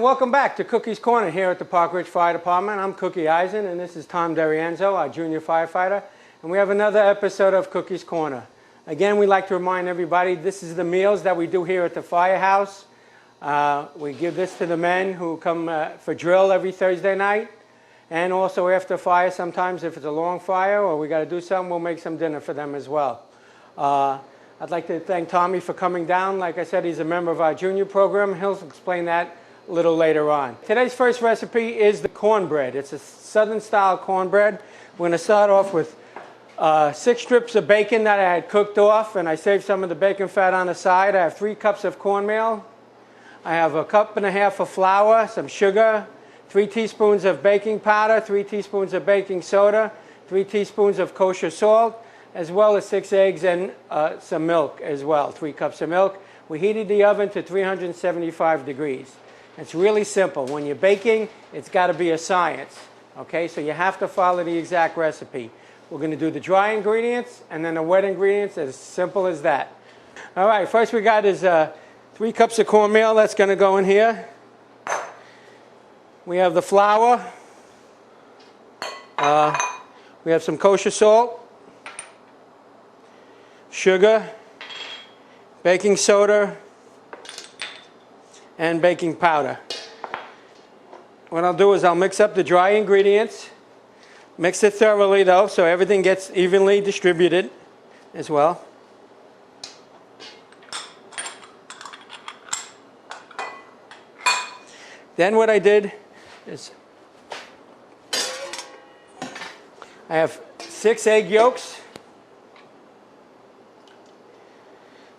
Welcome back to Cookey's Corner here at the Park Ridge Fire Department. I'm Cookie Eisen, and this is Tom Derienzo, our junior firefighter. And we have another episode of Cookey's Corner. Again, we'd like to remind everybody, this is the meals that we do here at the firehouse. We give this to the men who come for drill every Thursday night. And also after fire, sometimes if it's a long fire or we got to do something, we'll make some dinner for them as well. I'd like to thank Tommy for coming down. Like I said, he's a member of our junior program. He'll explain that a little later on. Today's first recipe is the cornbread. It's a southern style cornbread. We're going to start off with 6 strips of bacon that I had cooked off, and I saved some of the bacon fat on the side. I have 3 cups of cornmeal. I have a cup and a half of flour, some sugar, 3 teaspoons of baking powder, 3 teaspoons of baking soda, 3 teaspoons of kosher salt, as well as 6 eggs and some milk as well, 3 cups of milk. We heated the oven to 375 degrees. It's really simple. When you're baking, it's got to be a science. Okay, so you have to follow the exact recipe. We're going to do the dry ingredients and then the wet ingredients, as simple as that. All right, first we got is 3 cups of cornmeal. That's going to go in here. We have the flour. We have some kosher salt, sugar, baking soda, and baking powder. What I'll do is I'll mix up the dry ingredients. Mix it thoroughly though, so everything gets evenly distributed as well. Then what I did is I have 6 egg yolks.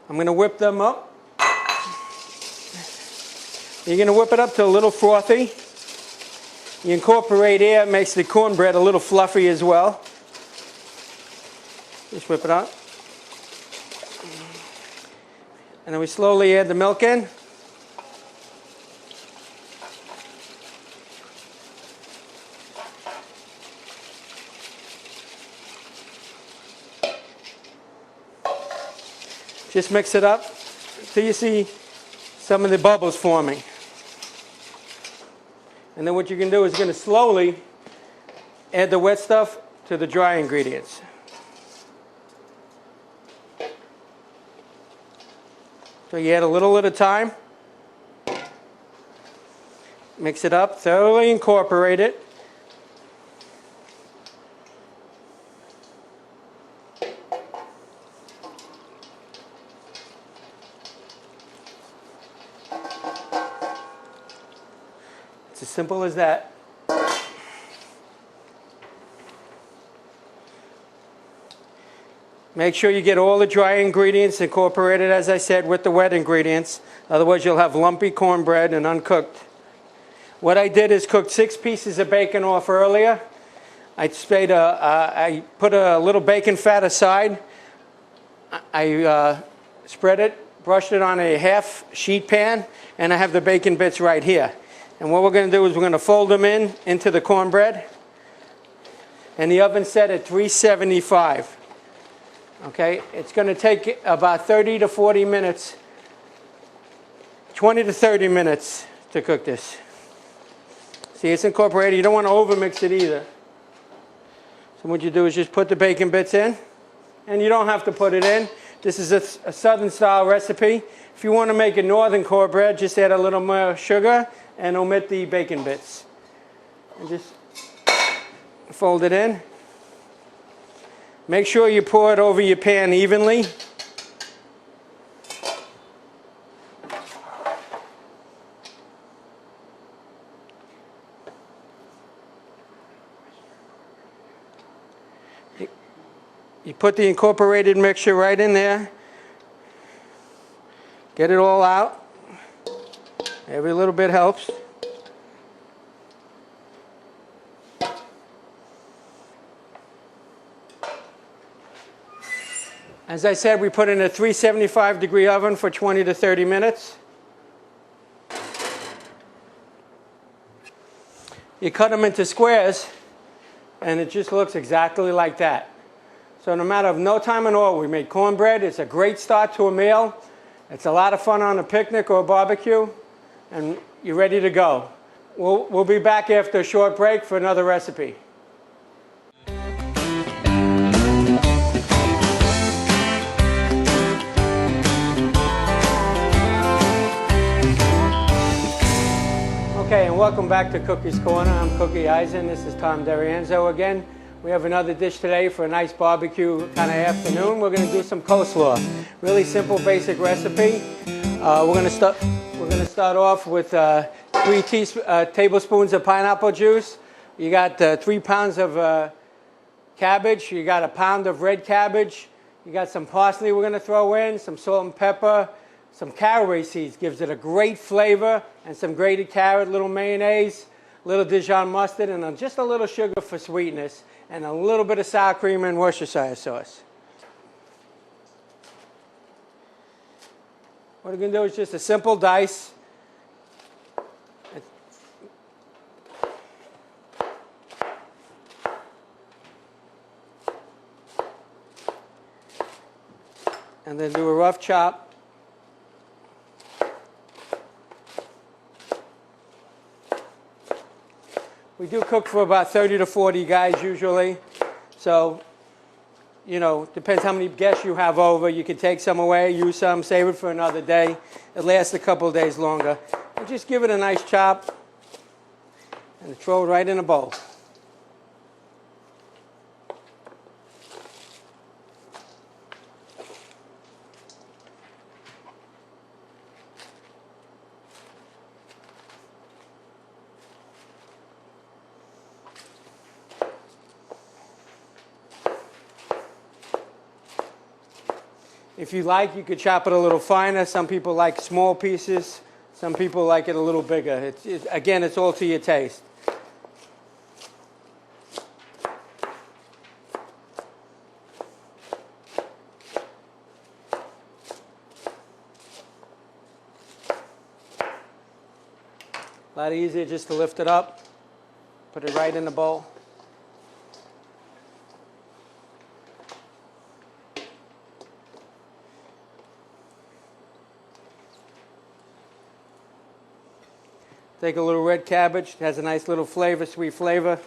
I'm going to whip them up. You're going to whip it up to a little frothy. You incorporate air, it makes the cornbread a little fluffy as well. Just whip it up. And then we slowly add the milk in. Just mix it up till you see some of the bubbles forming. And then what you can do is you're going to slowly add the wet stuff to the dry ingredients. So you add a little at a time. Mix it up, thoroughly incorporate it. As simple as that. Make sure you get all the dry ingredients incorporated, as I said, with the wet ingredients. Otherwise you'll have lumpy cornbread and uncooked. What I did is cooked 6 pieces of bacon off earlier. I put a little bacon fat aside. I spread it, brushed it on a half sheet pan, and I have the bacon bits right here. And what we're going to do is we're going to fold them into the cornbread. And the oven's set at 375. Okay, it's going to take about 30 to 40 minutes, 20 to 30 minutes to cook this. See, it's incorporated. You don't want to overmix it either. So what you do is just put the bacon bits in. And you don't have to put it in. This is a southern style recipe. If you want to make a northern cornbread, just add a little more sugar and omit the bacon bits. And just fold it in. Make sure you pour it over your pan evenly. You put the incorporated mixture right in there. Get it all out. Every little bit helps. As I said, we put in a 375 degree oven for 20 to 30 minutes. You cut them into squares and it just looks exactly like that. So no matter of no time at all, we made cornbread. It's a great start to a meal. It's a lot of fun on a picnic or a barbecue. and you're ready to go. We'll be back after a short break for another recipe. Okay, and welcome back to Cookie's Corner. I'm Cookie Eisen. This is Tom Darienzo again. We have another dish today for a nice barbecue kind of afternoon. We're going to do some coleslaw. Really simple, basic recipe. We're going to start off with 3 tablespoons of pineapple juice. You got 3 pounds of cabbage. You got a pound of red cabbage. You got some parsley we're going to throw in, some salt and pepper, some caraway seeds, gives it a great flavor, and some grated carrot, little mayonnaise, little Dijon mustard, and just a little sugar for sweetness, and a little bit of sour cream and Worcestershire sauce. What we're going to do is just a simple dice. And then do a rough chop. We do cook for about 30 to 40 guys usually, so, you know, depends how many guests you have over. You can take some away, use some, save it for another day. It lasts a couple of days longer. And just give it a nice chop and throw it right in a bowl. If you like, you could chop it a little finer. Some people like small pieces. Some people like it a little bigger. Again, it's all to your taste. A lot easier just to lift it up, put it right in the bowl. Take a little red cabbage. It has a nice little flavor, sweet flavor.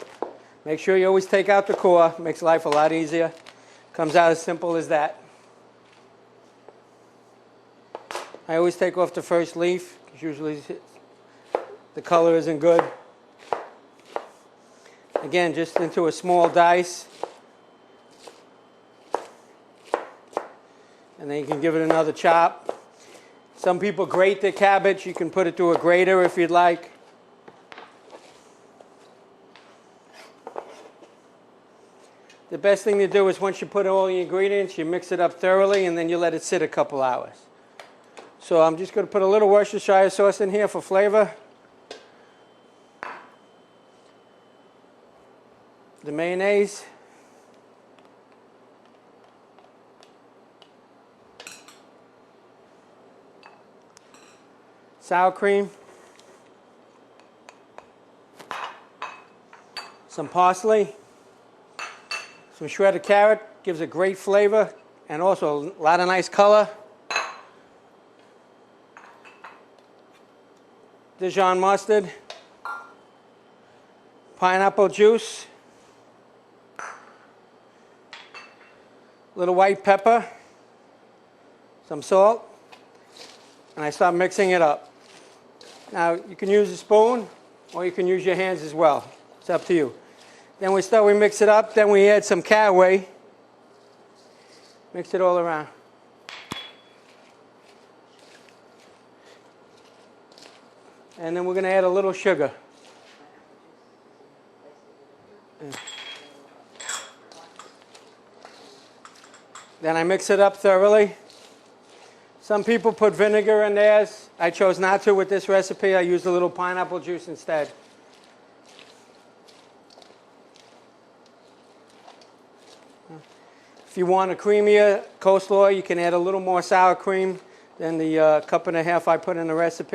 Make sure you always take out the core. Makes life a lot easier. Comes out as simple as that. I always take off the first leaf, because usually the color isn't good. Again, just into a small dice. And then you can give it another chop. Some people grate their cabbage. You can put it through a grater if you'd like. The best thing to do is once you put all the ingredients, you mix it up thoroughly and then you let it sit a couple hours. So I'm just going to put a little Worcestershire sauce in here for flavor. The mayonnaise. Sour cream, some parsley, some shredded carrot, gives a great flavor and also a lot of nice color. Dijon mustard, pineapple juice, little white pepper, some salt, and I start mixing it up. Now, you can use a spoon, or you can use your hands as well. It's up to you. Then we mix it up, then we add some caraway. Mix it all around. And then we're going to add a little sugar. Then I mix it up thoroughly. Some people put vinegar in theirs. I chose not to with this recipe. I used a little pineapple juice instead. If you want a creamier coleslaw, you can add a little more sour cream than the 1.5 cups I put in the recipe.